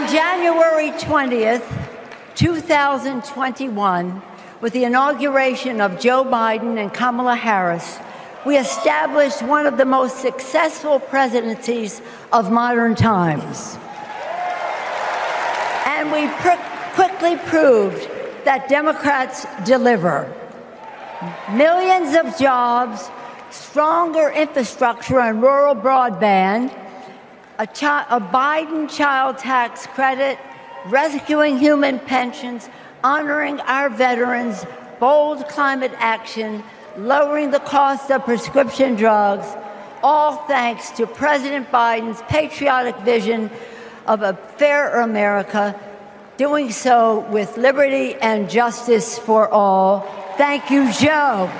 On January 20th, 2021, with the inauguration of Joe Biden and Kamala Harris, we established one of the most successful presidencies of modern times. And we quickly proved that Democrats deliver. Millions of jobs, stronger infrastructure and rural broadband, a Biden child tax credit, rescuing human pensions, honoring our veterans, bold climate action, lowering the cost of prescription drugs, all thanks to President Biden's patriotic vision of a fairer America, doing so with liberty and justice for all. Thank you, Joe.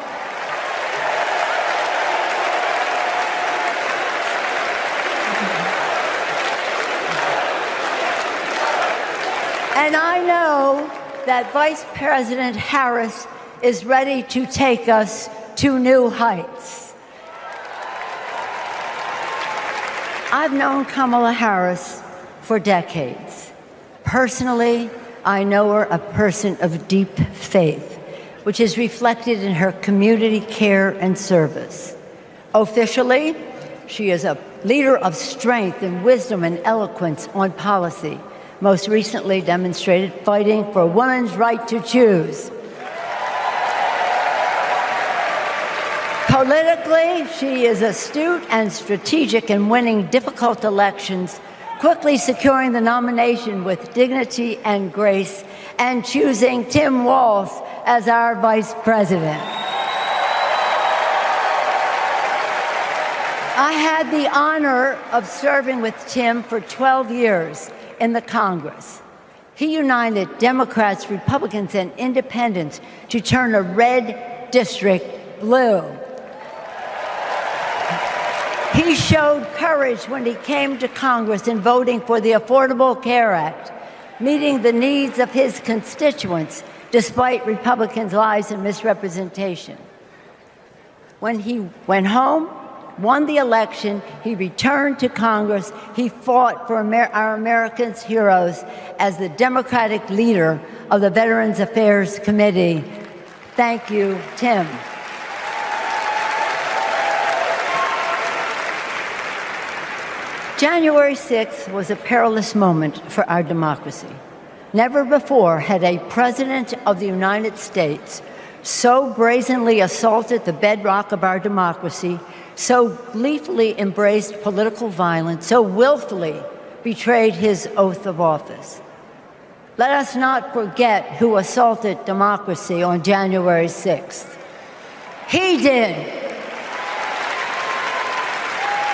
And I know that Vice President Harris is ready to take us to new heights. I've known Kamala Harris for decades. Personally, I know her a person of deep faith, which is reflected in her community care and service. Officially, she is a leader of strength and wisdom and eloquence on policy, most recently demonstrated fighting for women's right to choose. Politically, she is astute and strategic in winning difficult elections, quickly securing the nomination with dignity and grace, and choosing Tim Walz as our vice president. I had the honor of serving with Tim for 12 years in the Congress. He united Democrats, Republicans, and independents to turn a red district blue. He showed courage when he came to Congress in voting for the Affordable Care Act, meeting the needs of his constituents despite Republicans' lies and misrepresentation. When he went home, won the election, he returned to Congress. He fought for our Americans' heroes as the Democratic leader of the Veterans Affairs Committee. Thank you, Tim. January 6th was a perilous moment for our democracy. Never before had a president of the United States so brazenly assaulted the bedrock of our democracy, so gleefully embraced political violence, so willfully betrayed his oath of office. Let us not forget who assaulted democracy on January 6th. He did.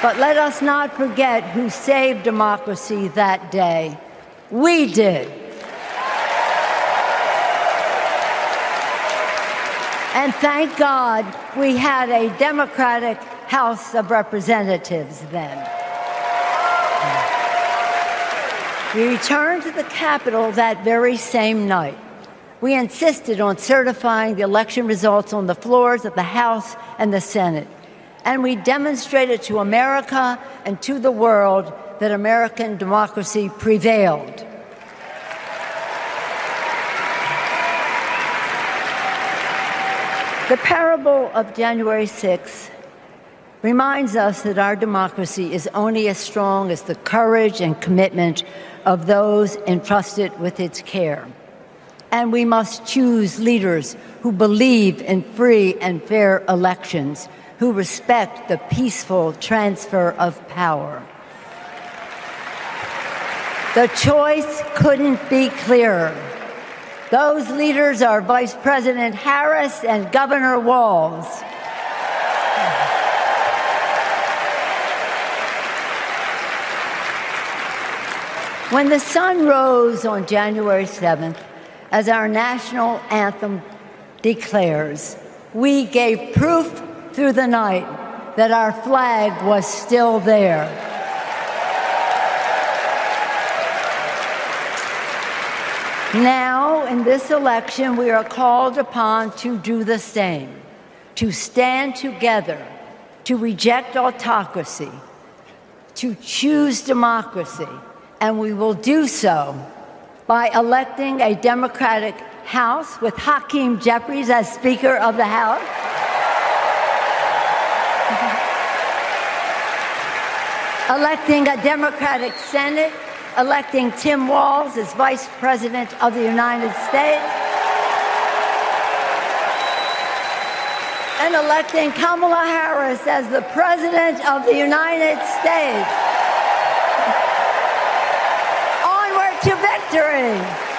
But let us not forget who saved democracy that day. We did. And thank God we had a Democratic House of Representatives then. We returned to the Capitol that very same night. We insisted on certifying the election results on the floors of the House and the Senate. And we demonstrated to America and to the world that American democracy prevailed. The parable of January 6th reminds us that our democracy is only as strong as the courage and commitment of those entrusted with its care. And we must choose leaders who believe in free and fair elections, who respect the peaceful transfer of power. The choice couldn't be clearer. Those leaders are Vice President Harris and Governor Walz. When the sun rose on January 7th, as our national anthem declares, we gave proof through the night that our flag was still there. Now, in this election, we are called upon to do the same, to stand together, to reject autocracy, to choose democracy, And we will do so by electing a Democratic House with Hakeem Jeffries as Speaker of the House, electing a Democratic Senate, electing Tim Walz as Vice President of the United States, and electing Kamala Harris as the President of the United States. Onward to victory!